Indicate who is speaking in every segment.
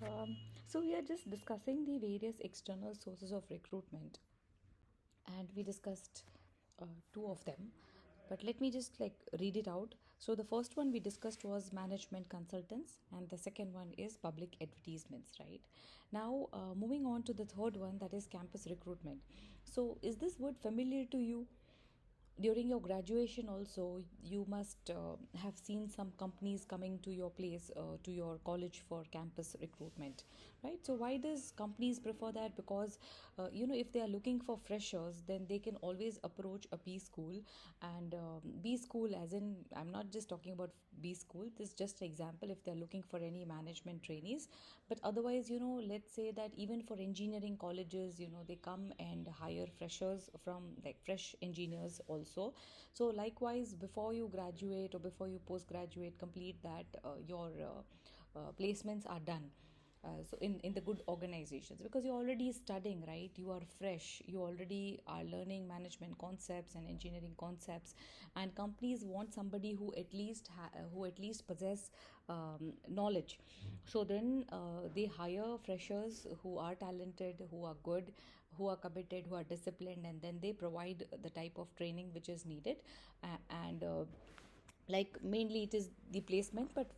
Speaker 1: Um, so we are just discussing the various external sources of recruitment, and we discussed two of them. But let me just like read it out. So the first one we discussed was management consultants, and the second one is public advertisements. Right now, moving on to the third one, that is campus recruitment. So is this word familiar to you? During your graduation also you must have seen some companies coming to your place, to your college for campus recruitment, right? So why does companies prefer that? Because if they are looking for freshers, then they can always approach a B school. And B school, as in, I'm not just talking about B school, this is just an example if they're looking for any management trainees. But otherwise, let's say that even for engineering colleges, they come and hire freshers from, like, fresh engineers also. So likewise, before you graduate or before you post graduate complete that, your placements are done. So in the good organizations, because you're already studying, right? You are fresh, you already are learning management concepts and engineering concepts, and companies want somebody who at least who at least possess knowledge. So then they hire freshers who are talented, who are good, who are committed, who are disciplined, and then they provide the type of training which is needed. And like, mainly it is the placement, but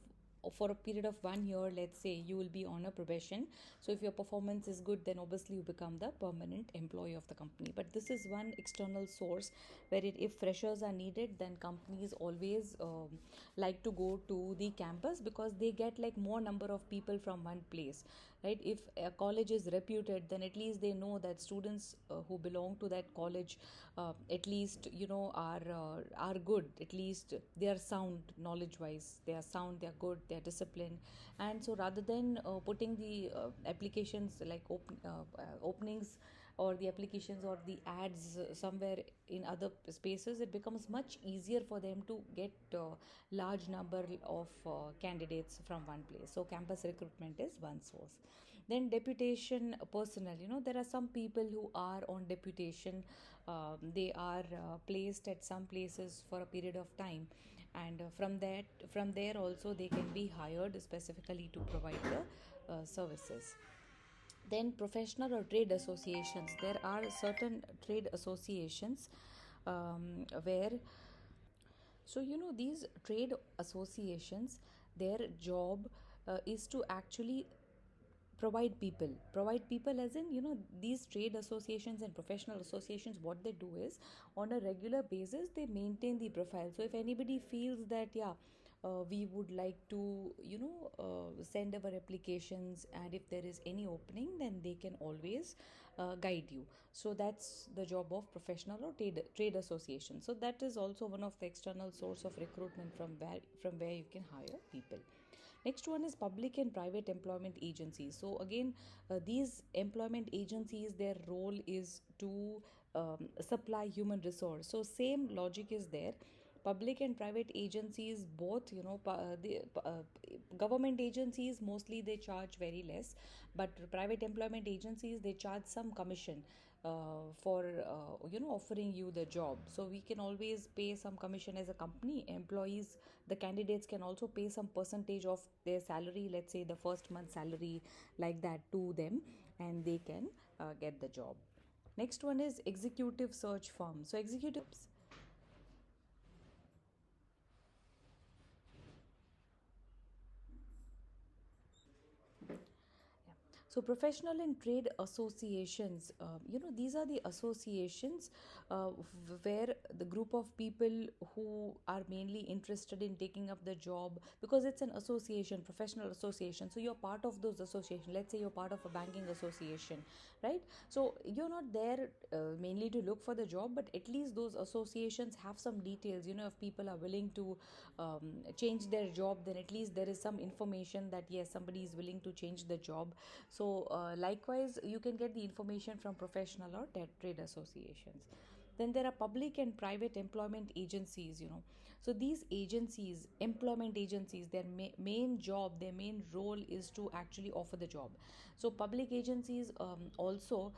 Speaker 1: for a period of 1 year, let's say, you will be on a probation. So if your performance is good, then obviously you become the permanent employee of the company. But this is one external source where if freshers are needed, then companies always like to go to the campus, because they get like more number of people from one place, right? If a college is reputed, then at least they know that students who belong to that college, at least, are good. At least they are sound knowledge wise, they are sound, they are good, they are disciplined. And so rather than putting the applications, like openings, or the applications or the ads somewhere in other spaces, it becomes much easier for them to get large number of candidates from one place. So campus recruitment is one source. Then deputation personnel, there are some people who are on deputation. They are placed at some places for a period of time, and from there also they can be hired specifically to provide the services. Then professional or trade associations, there are certain trade associations where, so these trade associations, their job is to actually provide people, as in, these trade associations and professional associations, what they do is, on a regular basis, they maintain the profile. So if anybody feels that, yeah, we would like to, send our applications, and if there is any opening, then they can always guide you. So that's the job of professional or trade association. So that is also one of the external source of recruitment, from where you can hire people. Next one is public and private employment agencies. So again, these employment agencies, their role is to supply human resource. So same logic is there. Public and private agencies both, the government agencies mostly they charge very less, but private employment agencies, they charge some commission for offering you the job. So we can always pay some commission as a company. Employees, the candidates can also pay some percentage of their salary, let's say the first month salary, like that, to them, and they can get the job. Next one is executive search firm. So executives. Yeah. So, professional and trade associations, these are the associations where the group of people who are mainly interested in taking up the job, because it's an association, professional association. So, you're part of those associations. Let's say you're part of a banking association, right? So, you're not there mainly to look for the job, but at least those associations have some details. If people are willing to change their job, then at least there is some information that yes, somebody is willing to change the job. So likewise, you can get the information from professional or trade associations. Then there are public and private employment agencies. So these agencies, employment agencies, their main job, their main role is to actually offer the job. So public agencies, also,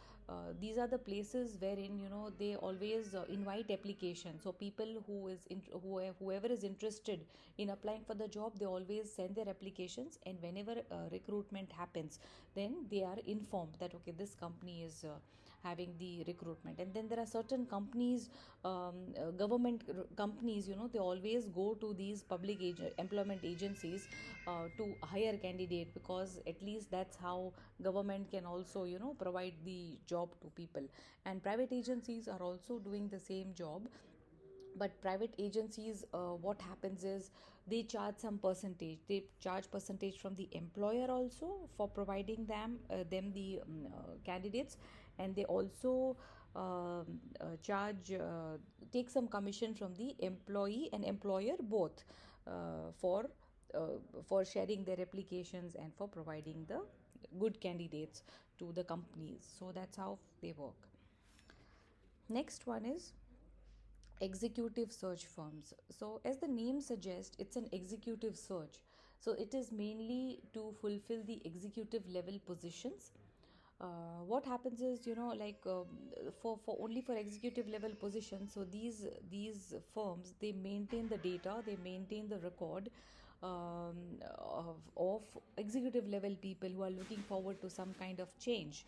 Speaker 1: these are the places wherein they always invite applications. So people whoever is interested in applying for the job, they always send their applications, and whenever recruitment happens, then they are informed that okay, this company is having the recruitment. And then there are certain companies, government companies, they always go to these employment agencies to hire candidate, because at least that's how government can also provide the job to people. And private agencies are also doing the same job. But private agencies, what happens is they charge some percentage. They charge percentage from the employer also for providing them the candidates. And they also charge take some commission from the employee and employer both, uh, for for sharing their applications and for providing the good candidates to the companies. So that's how they work. Next one is executive search firms. So, as the name suggests, it's an executive search. So, it is mainly to fulfill the executive level positions. What happens is, for only for executive level positions. So these firms, they maintain the data, they maintain the record, of executive level people who are looking forward to some kind of change.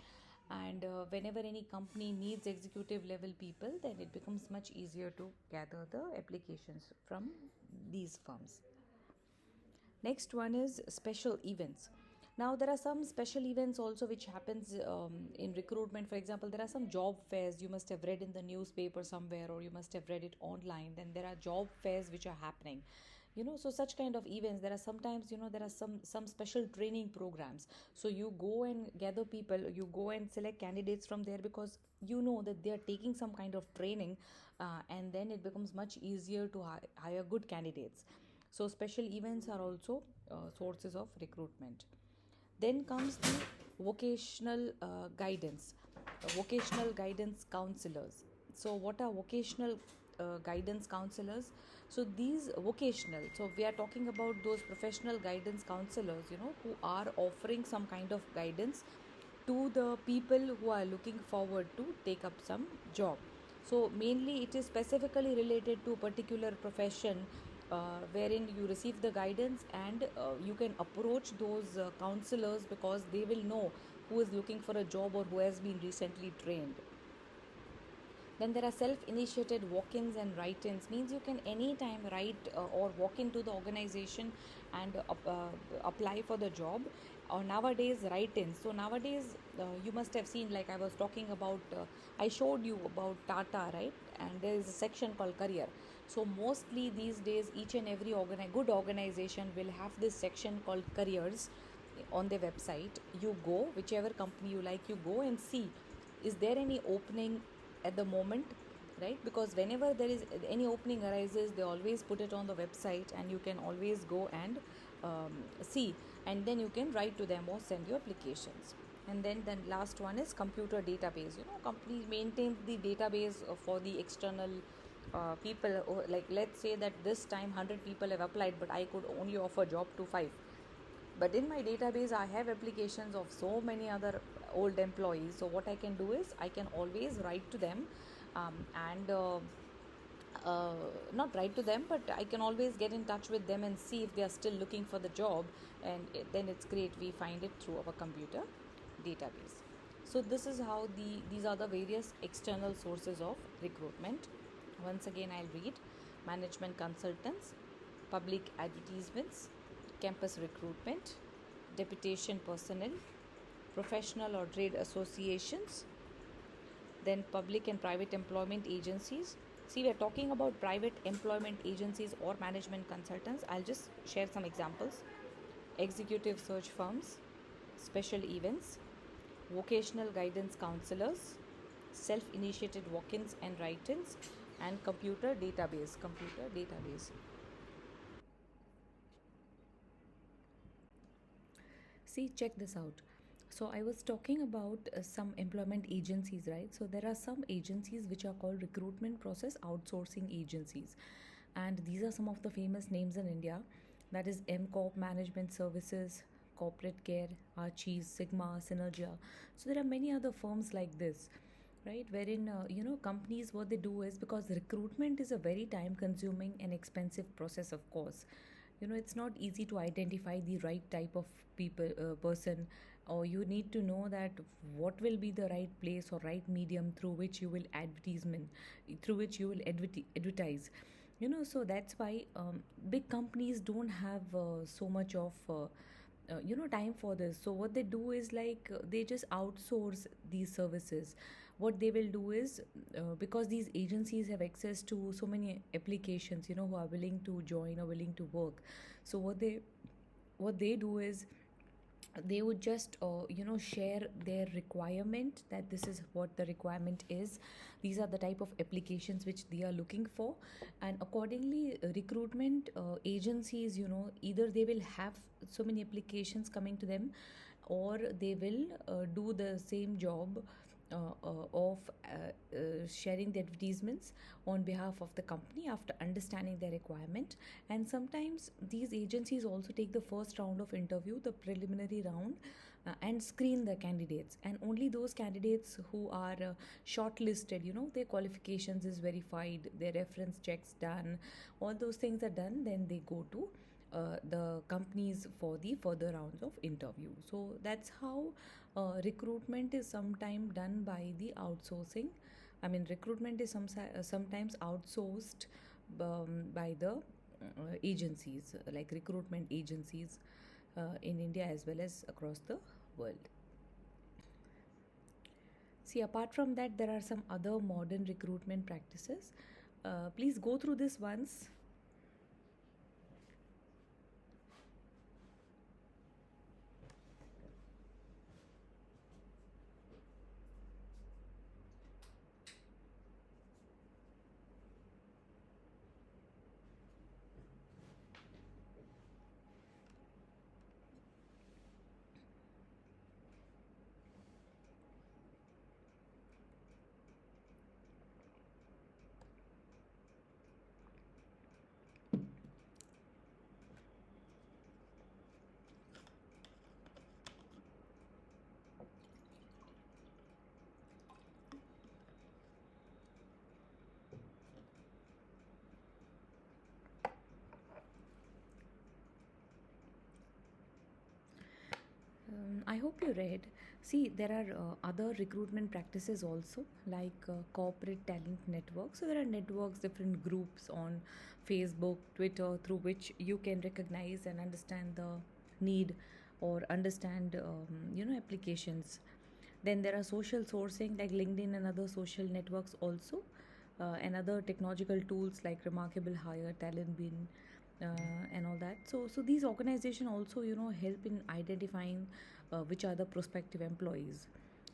Speaker 1: And whenever any company needs executive level people, then it becomes much easier to gather the applications from these firms. Next one is special events. Now there are some special events also which happens in recruitment. For example, there are some job fairs you must have read in the newspaper somewhere, or you must have read it online. Then there are job fairs which are happening. So such kind of events, there are sometimes, there are some special training programs. So you go and gather people, you go and select candidates from there, because you know that they are taking some kind of training, and then it becomes much easier to hire good candidates. So special events are also sources of recruitment. Then comes the vocational vocational guidance counselors. So what are vocational guidance counselors? So these vocational, so we are talking about those professional guidance counselors, who are offering some kind of guidance to the people who are looking forward to take up some job. So mainly it is specifically related to a particular profession, wherein you receive the guidance, and you can approach those counselors, because they will know who is looking for a job or who has been recently trained. Then there are self-initiated walk-ins and write-ins. Means you can anytime write or walk into the organization and apply for the job. Or nowadays write-ins. So nowadays you must have seen, like I was talking about, I showed you about Tata, right? And there is a section called career. So mostly these days, each and every good organization will have this section called careers on their website. You go, whichever company you like, you go and see, is there any opening at the moment, right? Because whenever there is any opening arises, they always put it on the website, and you can always go and see, and then you can write to them or send your applications. And then last one is computer database. Companies maintain the database for the external people. Like let's say that this time 100 people have applied, but I could only offer job to 5. But in my database, I have applications of so many other old employees. So what I can do is I can always write to them, and uh, not write to them, but I can always get in touch with them and see if they are still looking for the job. And then it's great, we find it through our computer database. So this is how these are the various external sources of recruitment. Once again, I'll read: management consultants, public advertisements, campus recruitment, deputation personnel, professional or trade associations, then public and private employment agencies. See, we are talking about private employment agencies or management consultants. I'll just share some examples: executive search firms, special events, vocational guidance counselors, self initiated walk ins and write ins, and computer database. Computer database. See, check this out. So I was talking about some employment agencies, right? So there are some agencies which are called recruitment process outsourcing agencies, and these are some of the famous names in India. That is MCorp Management Services, Corporate Care, Archie's, Sigma, Synergia. So there are many other firms like this, right? Wherein companies, what they do is, because recruitment is a very time consuming and expensive process, of course. It's not easy to identify the right type of person, or you need to know that what will be the right place or right medium through which you will advertise. So that's why big companies don't have so much of time for this. So what they do is, like, they just outsource these services. What they will do is, because these agencies have access to so many applications, who are willing to join or willing to work. So what they do is, they would just share their requirement, that this is what the requirement is, these are the type of applications which they are looking for. And accordingly, recruitment agencies, either they will have so many applications coming to them, or they will do the same job of sharing the advertisements on behalf of the company after understanding their requirement. And sometimes these agencies also take the first round of interview, the preliminary round, and screen the candidates. And only those candidates who are shortlisted, their qualifications is verified, their reference checks done, all those things are done, then they go to the companies for the further rounds of interview. So that's how recruitment is sometimes done by the outsourcing. I mean, recruitment is sometimes outsourced by the agencies, like recruitment agencies in India as well as across the world. See, apart from that, there are some other modern recruitment practices. Please go through this once. I hope you read. See, there are other recruitment practices also, like corporate talent networks. So there are networks, different groups on Facebook, Twitter, through which you can recognize and understand the need, or understand applications. Then there are social sourcing like LinkedIn and other social networks also, and other technological tools like Remarkable Hire, Talent Bin, and all that. So these organizations also help in identifying which are the prospective employees.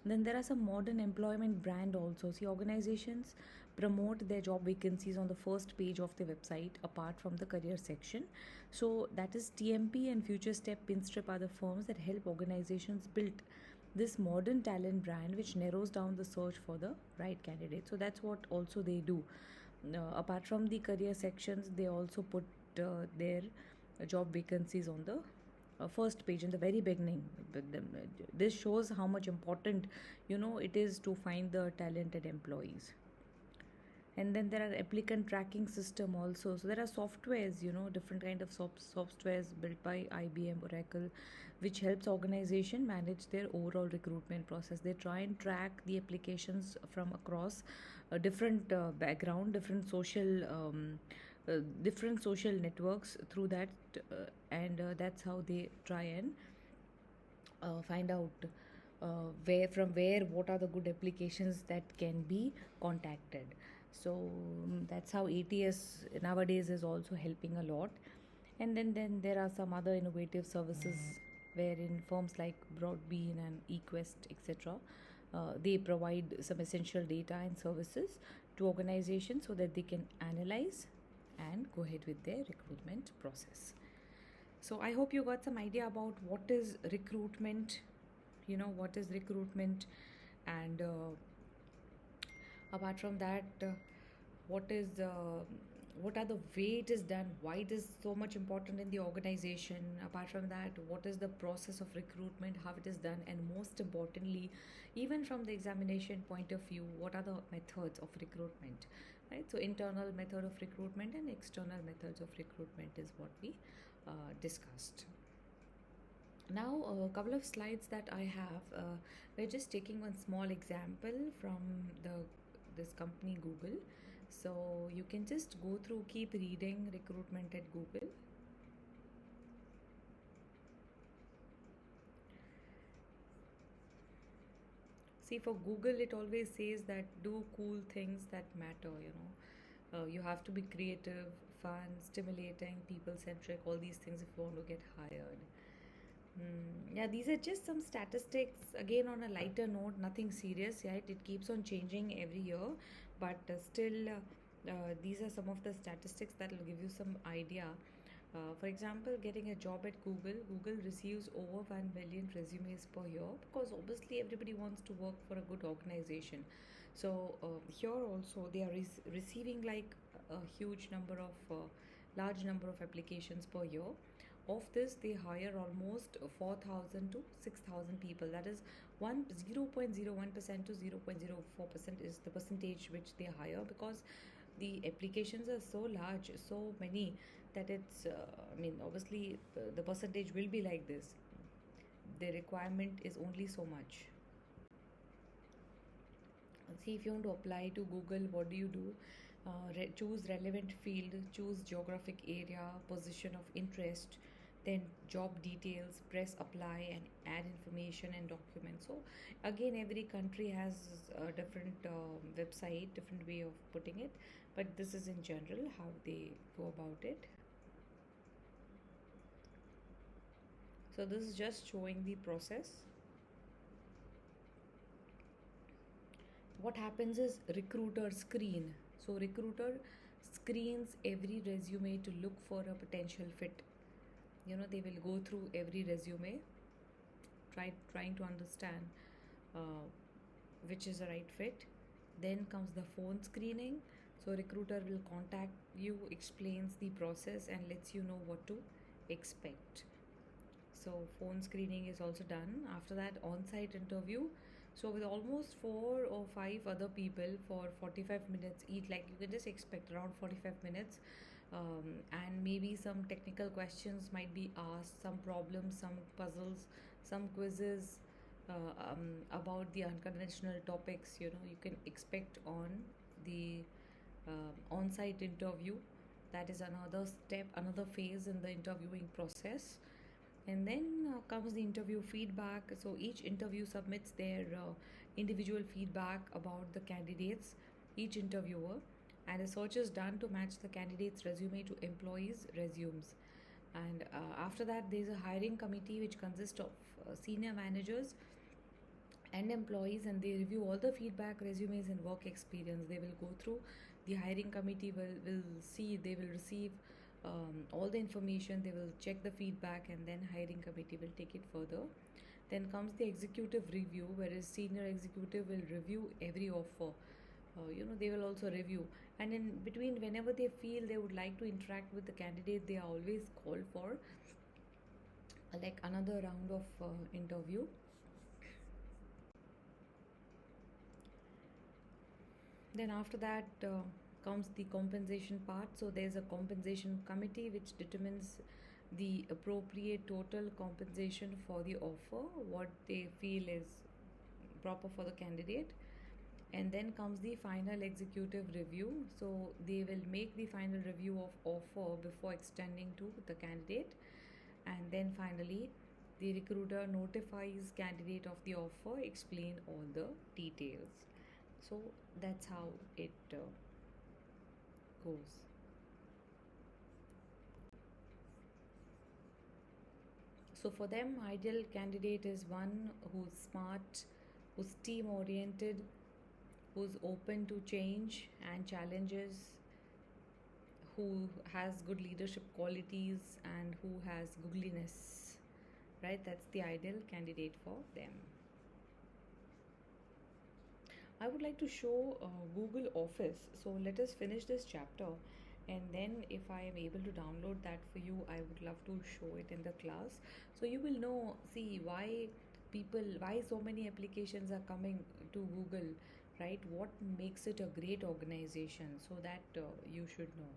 Speaker 1: Then there are some modern employment brand also. See, organizations promote their job vacancies on the first page of their website apart from the career section. So that is TMP and Future Step, Pinstrip are the firms that help organizations build this modern talent brand, which narrows down the search for the right candidate. So that's what also they do. Apart from the career sections, they also put their job vacancies on the first page in the very beginning. This shows how much important it is to find the talented employees. And then there are applicant tracking system also. So there are softwares, different kind of softwares built by IBM, Oracle, which helps organization manage their overall recruitment process. They try and track the applications from across a different background, different social networks through that, and that's how they try and find out where what are the good applications that can be contacted. So that's how ATS nowadays is also helping a lot. And then there are some other innovative services wherein firms like Broadbean and eQuest, etc., they provide some essential data and services to organizations so that they can analyze and go ahead with their recruitment process. So I hope you got some idea about what is recruitment what is recruitment, and apart from that, what is what are the way it is done, why it is so much important in the organization. Apart from that, what is the process of recruitment, how it is done, and most importantly, even from the examination point of view, what are the methods of recruitment, right? So internal method of recruitment and external methods of recruitment is what we discussed. Now, a couple of slides that I have, we're just taking one small example from the this company Google. So you can just go through, keep reading recruitment at Google. See, for Google, it always says that do cool things that matter. You have to be creative, fun, stimulating, people centric, all these things if you want to get hired. Yeah, these are just some statistics. Again, on a lighter note, nothing serious, right? It keeps on changing every year, but still, these are some of the statistics that will give you some idea. For example, getting a job at Google, Google receives over 1 million resumes per year because obviously everybody wants to work for a good organization. So, here also they are receiving like a huge number of, large number of applications per year. Of this, they hire almost 4,000 to 6,000 people. That is 0.01% to 0.04% is the percentage which they hire, because the applications are so large, so many, that it's, I mean, obviously, the percentage will be like this. The requirement is only so much. See, if you want to apply to Google, what do? Choose relevant field, choose geographic area, position of interest, then job details, press apply, and add information and documents. So, again, every country has a different website, different way of putting it, but this is in general how they go about it. So, this is just showing the process. What happens is recruiter screen. So recruiter screens every resume to look for a potential fit. They will go through every resume, trying to understand uh, which is the right fit. Then comes the phone screening. So recruiter will contact you, explains the process, and lets you know what to expect. So phone screening is also done. After that, on-site interview. So with almost four or five other people for 45 minutes each, like you can just expect around 45 minutes. And maybe some technical questions might be asked, some problems, some puzzles, some quizzes about the unconventional topics. You can expect on the on-site interview. That is another step, another phase in the interviewing process. And then comes the interview feedback. So each interview submits their individual feedback about the candidates, each interviewer, and a search is done to match the candidate's resume to employees' resumes. And after that, there's a hiring committee which consists of senior managers and employees, and they review all the feedback, resumes, and work experience. They will go through, the hiring committee will see, they will receive all the information, they will check the feedback, and then hiring committee will take it further. Then comes the executive review, whereas senior executive will review every offer. They will also review, and in between, whenever they feel they would like to interact with the candidate, they are always called for like another round of interview. Then after that comes the compensation part. So there's a compensation committee which determines the appropriate total compensation for the offer, what they feel is proper for the candidate. And then comes the final executive review. So they will make the final review of offer before extending to the candidate. And then finally, the recruiter notifies candidate of the offer, explain all the details. So that's how it goes. So for them, ideal candidate is one who's smart, who's team oriented, who's open to change and challenges, who has good leadership qualities, and who has googliness. right? That's the ideal candidate for them. I would like to show Google Office. So let us finish this chapter, and then if I am able to download that for you, I would love to show it in the class. So you will know, see why so many applications are coming to Google, right? What makes it a great organization, so that you should know.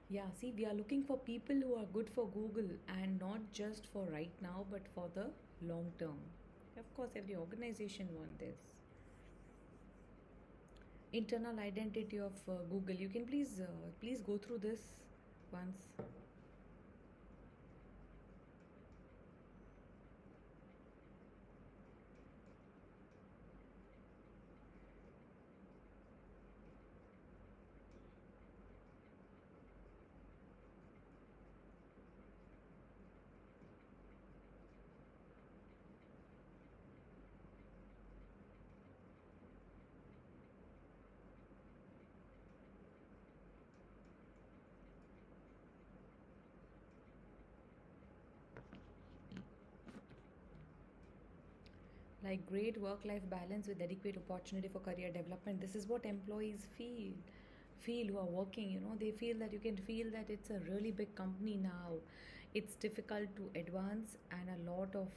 Speaker 1: Yeah, see, we are looking for people who are good for Google and not just for right now, but for the long term. Of course, every organization wants this. Internal identity of Google. You can please go through this once. Like great work-life balance with adequate opportunity for career development. This is what employees feel who are working. They feel that you can feel that it's a really big company now. It's difficult to advance and a lot of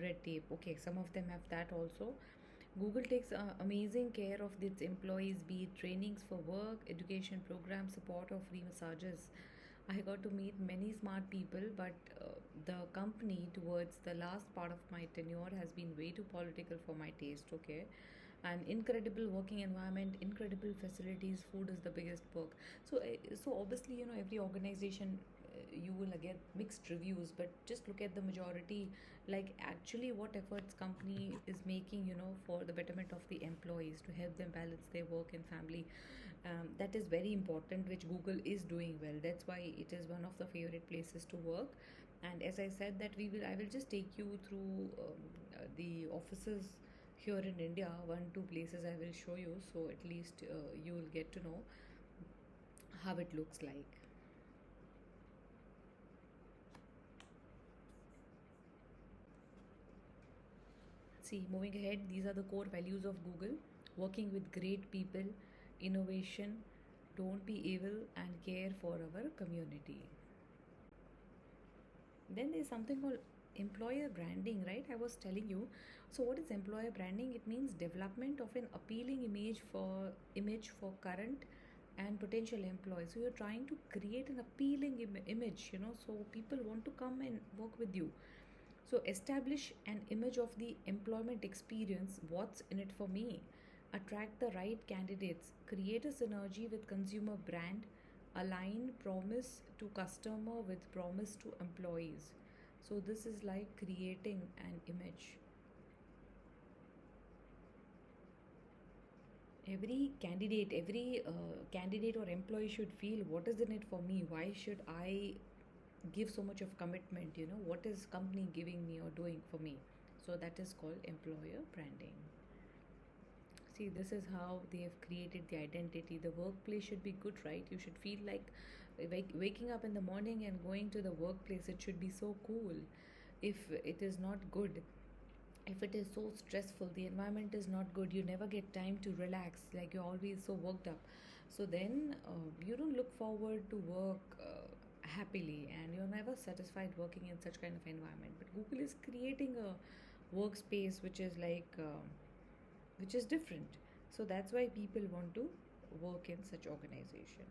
Speaker 1: red tape. Okay, some of them have that also. Google takes amazing care of its employees, be it trainings for work, education programs, support, or free massages. I got to meet many smart people, but the company towards the last part of my tenure has been way too political for my taste, okay? An incredible working environment, incredible facilities, food is the biggest perk. So obviously, every organization you will get mixed reviews, but just look at the majority, like actually what efforts company is making, for the betterment of the employees to help them balance their work and family. That is very important, which Google is doing well. That's why it is one of the favorite places to work. And as I said, that I will just take you through the offices here in India. One two places I will show you, so at least you will get to know how it looks like. See, moving ahead, these are the core values of Google: working with great people, innovation, don't be evil, and care for our community. Then there's something called employer branding, right? I was telling you. So what is employer branding? It means development of an appealing image for current and potential employees. So you're trying to create an appealing image, so people want to come and work with you. So establish an image of the employment experience, what's in it for me. Attract the right candidates, create a synergy with consumer brand, align promise to customer with promise to employees. So this is like creating an image. Every candidate or employee should feel, what is in it for me? Why should I give so much of commitment? What is company giving me or doing for me? So that is called employer branding. See, this is how they have created the identity. The workplace should be good, right? You should feel like waking up in the morning and going to the workplace, it should be so cool. If it is not good, if it is so stressful, the environment is not good, you never get time to relax, like you're always so worked up. So then you don't look forward to work happily, and you're never satisfied working in such kind of environment. But Google is creating a workspace which is different. So that's why people want to work in such organization.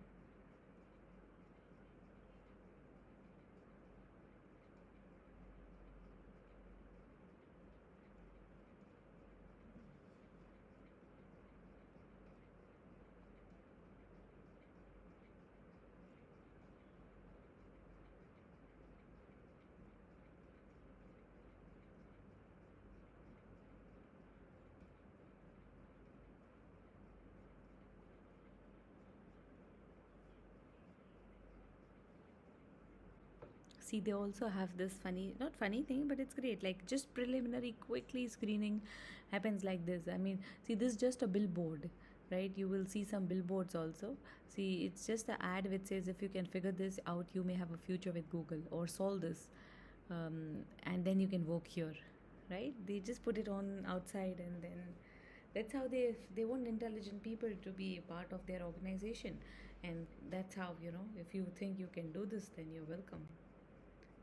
Speaker 1: See, they also have this funny, not funny thing, but it's great. Like just preliminary, quickly screening happens like this. I mean, see, this is just a billboard. right? You will see some billboards also. See, it's just the ad which says if you can figure this out, you may have a future with Google, or solve this, and then you can work here, right? They just put it on outside, and then that's how they want intelligent people to be a part of their organization. And that's how, if you think you can do this, then you're welcome.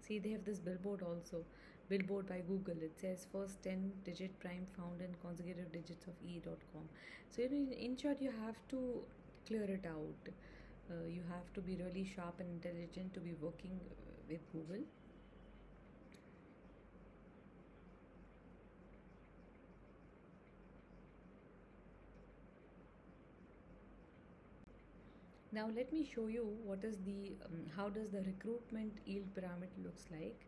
Speaker 1: See, they have this billboard also. Billboard by Google. It says first 10 digit prime found in consecutive digits of e.com. So, in short, you have to clear it out. You have to be really sharp and intelligent to be working with Google. Now let me show you what is the how does the recruitment yield pyramid looks like.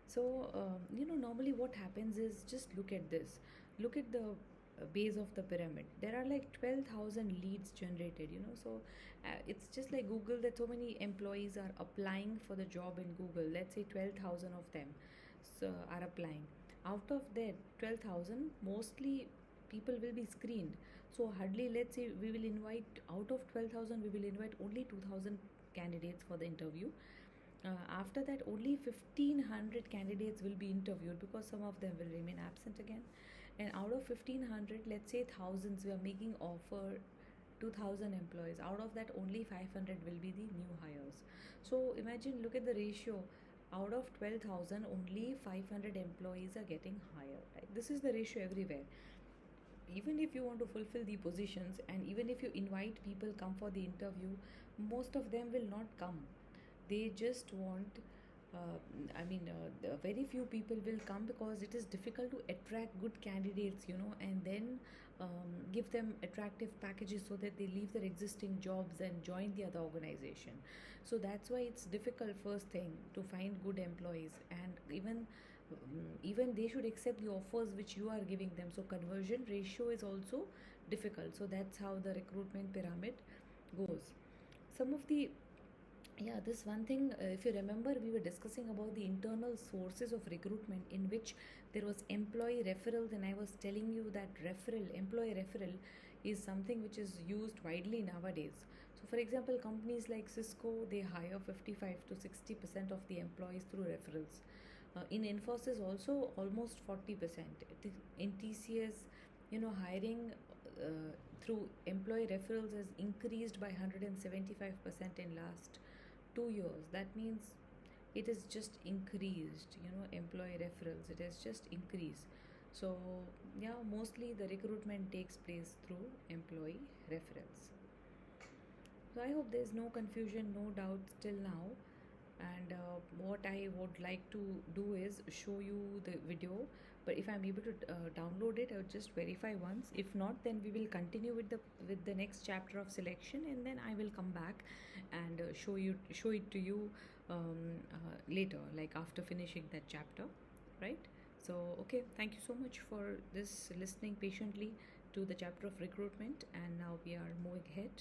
Speaker 1: So normally what happens is, just look at this. Look at the base of the pyramid. There are like 12,000 leads generated. So it's just like Google, that so many employees are applying for the job in Google. Let's say 12,000 of them are applying. Out of that 12,000, mostly people will be screened. So hardly, let's say we will invite, out of 12,000 we will invite only 2,000 candidates for the interview. After that, only 1,500 candidates will be interviewed, because some of them will remain absent again. And out of 1,500, let's say thousands, we are making offer 2,000 employees. Out of that, only 500 will be the new hires. So imagine, look at the ratio. Out of 12,000, only 500 employees are getting hired. Right? This is the ratio everywhere. Even if you want to fulfill the positions, and even if you invite people come for the interview, most of them will not come. They just want, very few people will come, because it is difficult to attract good candidates, and then give them attractive packages so that they leave their existing jobs and join the other organization. So that's why it's difficult, first thing, to find good employees. And even they should accept the offers which you are giving them. So conversion ratio is also difficult. So that's how the recruitment pyramid goes. Some of the, yeah, this one thing, if you remember, we were discussing about the internal sources of recruitment, in which there was employee referrals, and I was telling you that employee referral is something which is used widely nowadays. So for example, companies like Cisco, they hire 55 to 60% of the employees through referrals. In Infosys also almost 40%. In TCS, hiring through employee referrals has increased by 175% in last 2 years. That means it is just increased. Employee referrals, it has just increased. So yeah, mostly the recruitment takes place through employee referrals. So I hope there's no confusion, no doubts till now. And what I would like to do is show you the video, but if I'm able to download it, I'll just verify once. If not, then we will continue with the next chapter of selection, and then I will come back and show it to you later, like after finishing that chapter, right? So okay, thank you so much for this, listening patiently to the chapter of recruitment, and now we are moving ahead.